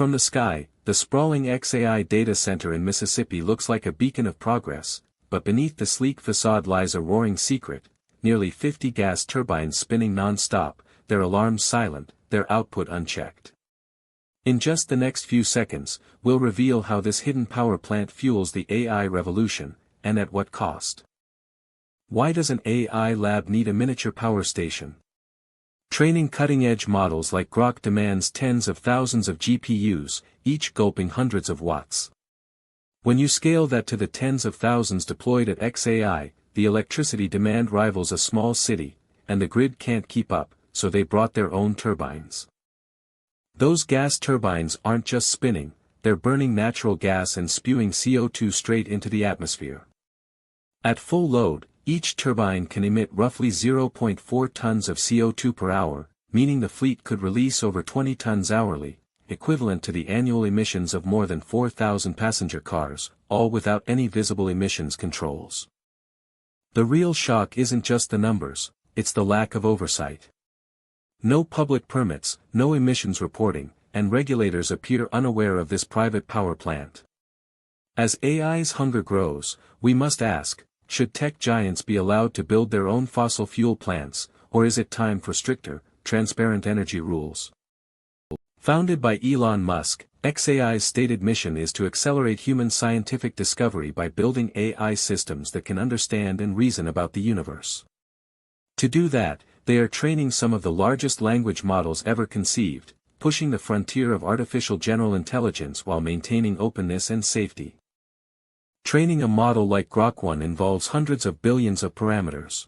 From the sky, the sprawling xAI data center in Mississippi looks like a beacon of progress, but beneath the sleek facade lies a roaring secret: nearly 50 gas turbines spinning non-stop, their alarms silent, their output unchecked. In just the next few seconds, we'll reveal how this hidden power plant fuels the AI revolution, and at what cost. Why does an AI lab need a miniature power station? Training cutting-edge models like Grok demands tens of thousands of GPUs, each gulping hundreds of watts. When you scale that to the tens of thousands deployed at xAI, the electricity demand rivals a small city, and the grid can't keep up, so they brought their own turbines. Those gas turbines aren't just spinning, they're burning natural gas and spewing CO2 straight into the atmosphere. At full load, each turbine can emit roughly 0.4 tons of CO2 per hour, meaning the fleet could release over 20 tons hourly, equivalent to the annual emissions of more than 4,000 passenger cars, all without any visible emissions controls. The real shock isn't just the numbers, it's the lack of oversight. No public permits, no emissions reporting, and regulators appear unaware of this private power plant. As AI's hunger grows, we must ask, should tech giants be allowed to build their own fossil fuel plants, or is it time for stricter, transparent energy rules? Founded by Elon Musk, xAI's stated mission is to accelerate human scientific discovery by building AI systems that can understand and reason about the universe. To do that, they are training some of the largest language models ever conceived, pushing the frontier of artificial general intelligence while maintaining openness and safety. Training a model like Grok 1 involves hundreds of billions of parameters.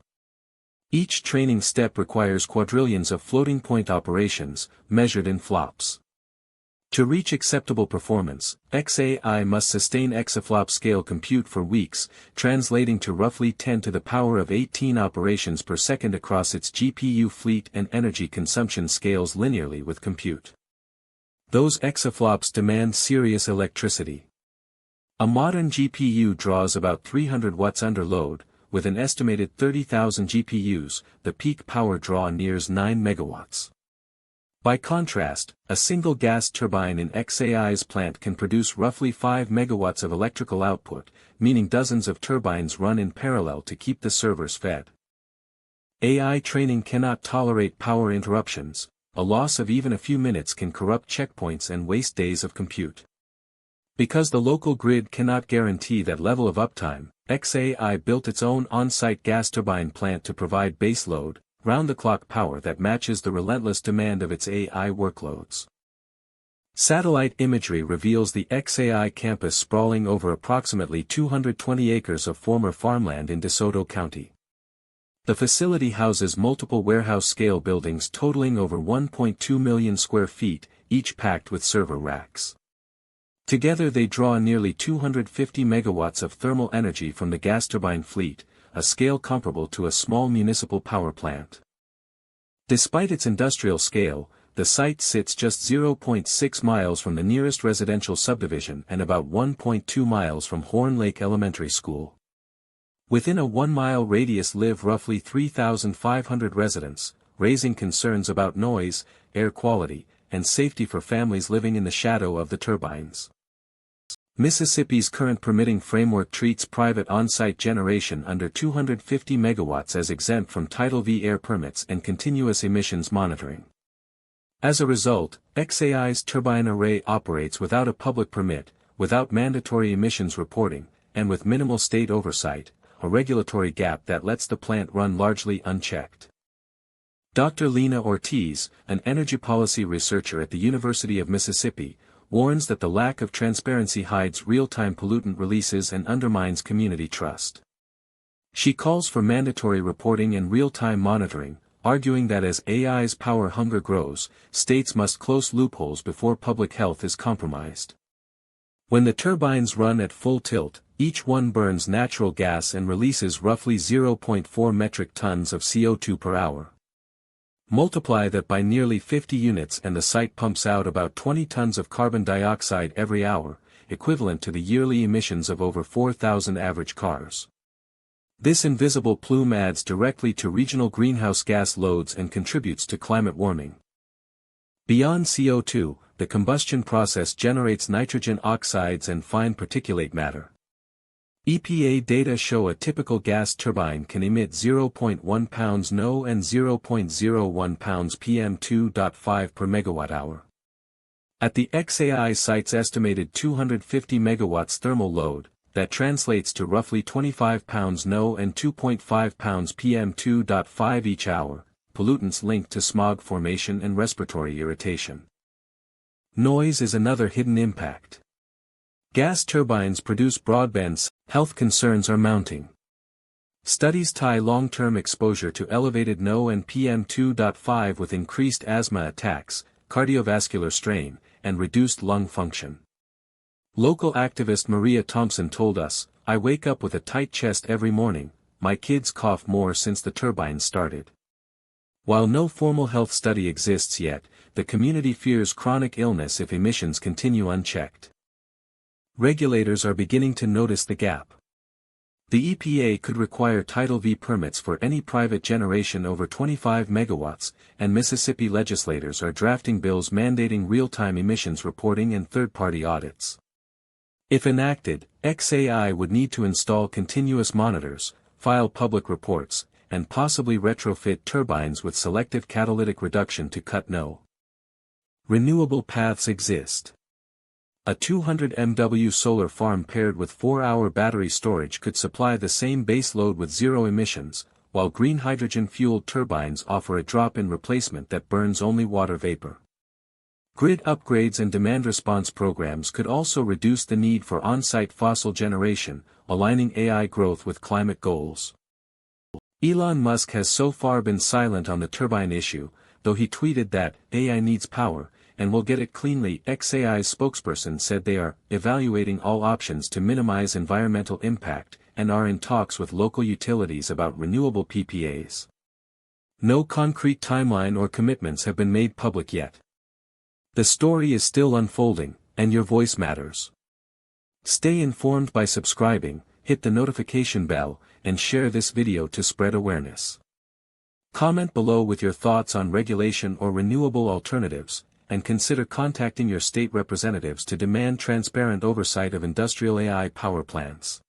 Each training step requires quadrillions of floating-point operations, measured in flops. To reach acceptable performance, xAI must sustain exaflop-scale compute for weeks, translating to roughly 10 to the power of 18 operations per second across its GPU fleet, and energy consumption scales linearly with compute. Those exaflops demand serious electricity. A modern GPU draws about 300 watts under load. With an estimated 30,000 GPUs, the peak power draw nears 9 megawatts. By contrast, a single gas turbine in xAI's plant can produce roughly 5 megawatts of electrical output, meaning dozens of turbines run in parallel to keep the servers fed. AI training cannot tolerate power interruptions. A loss of even a few minutes can corrupt checkpoints and waste days of compute. Because the local grid cannot guarantee that level of uptime, xAI built its own on-site gas turbine plant to provide baseload, round-the-clock power that matches the relentless demand of its AI workloads. Satellite imagery reveals the xAI campus sprawling over approximately 220 acres of former farmland in DeSoto County. The facility houses multiple warehouse-scale buildings totaling over 1.2 million square feet, each packed with server racks. Together they draw nearly 250 megawatts of thermal energy from the gas turbine fleet, a scale comparable to a small municipal power plant. Despite its industrial scale, the site sits just 0.6 miles from the nearest residential subdivision and about 1.2 miles from Horn Lake Elementary School. Within a 1-mile radius live roughly 3,500 residents, raising concerns about noise, air quality, and safety for families living in the shadow of the turbines. Mississippi's current permitting framework treats private on-site generation under 250 megawatts as exempt from Title V air permits and continuous emissions monitoring. As a result, xAI's turbine array operates without a public permit, without mandatory emissions reporting, and with minimal state oversight, a regulatory gap that lets the plant run largely unchecked. Dr. Lena Ortiz, an energy policy researcher at the University of Mississippi, warns that the lack of transparency hides real-time pollutant releases and undermines community trust. She calls for mandatory reporting and real-time monitoring, arguing that as AI's power hunger grows, states must close loopholes before public health is compromised. When the turbines run at full tilt, each one burns natural gas and releases roughly 0.4 metric tons of CO2 per hour. Multiply that by nearly 50 units and the site pumps out about 20 tons of carbon dioxide every hour, equivalent to the yearly emissions of over 4,000 average cars. This invisible plume adds directly to regional greenhouse gas loads and contributes to climate warming. Beyond CO2, the combustion process generates nitrogen oxides and fine particulate matter. EPA data show a typical gas turbine can emit 0.1 pounds NO and 0.01 pounds PM2.5 per megawatt-hour. At the xAI site's estimated 250 megawatts thermal load, that translates to roughly 25 pounds NO and 2.5 pounds PM2.5 each hour, pollutants linked to smog formation and respiratory irritation. Noise is another hidden impact. Gas turbines produce broadband. Health concerns are mounting. Studies tie long-term exposure to elevated NO and PM2.5 with increased asthma attacks, cardiovascular strain, and reduced lung function. Local activist Maria Thompson told us, "I wake up with a tight chest every morning, my kids cough more since the turbine started." While no formal health study exists yet, the community fears chronic illness if emissions continue unchecked. Regulators are beginning to notice the gap. The EPA could require Title V permits for any private generation over 25 megawatts, and Mississippi legislators are drafting bills mandating real-time emissions reporting and third-party audits. If enacted, xAI would need to install continuous monitors, file public reports, and possibly retrofit turbines with selective catalytic reduction to cut NO. Renewable paths exist. A 200 MW solar farm paired with 4-hour battery storage could supply the same base load with zero emissions, while green hydrogen-fueled turbines offer a drop-in replacement that burns only water vapor. Grid upgrades and demand response programs could also reduce the need for on-site fossil generation, aligning AI growth with climate goals. Elon Musk has so far been silent on the turbine issue, though he tweeted that AI needs power, and will get it cleanly. xAI's spokesperson said they are evaluating all options to minimize environmental impact, and are in talks with local utilities about renewable PPAs. No concrete timeline or commitments have been made public yet. The story is still unfolding, and your voice matters. Stay informed by subscribing, hit the notification bell, and share this video to spread awareness. Comment below with your thoughts on regulation or renewable alternatives, and consider contacting your state representatives to demand transparent oversight of industrial AI power plants.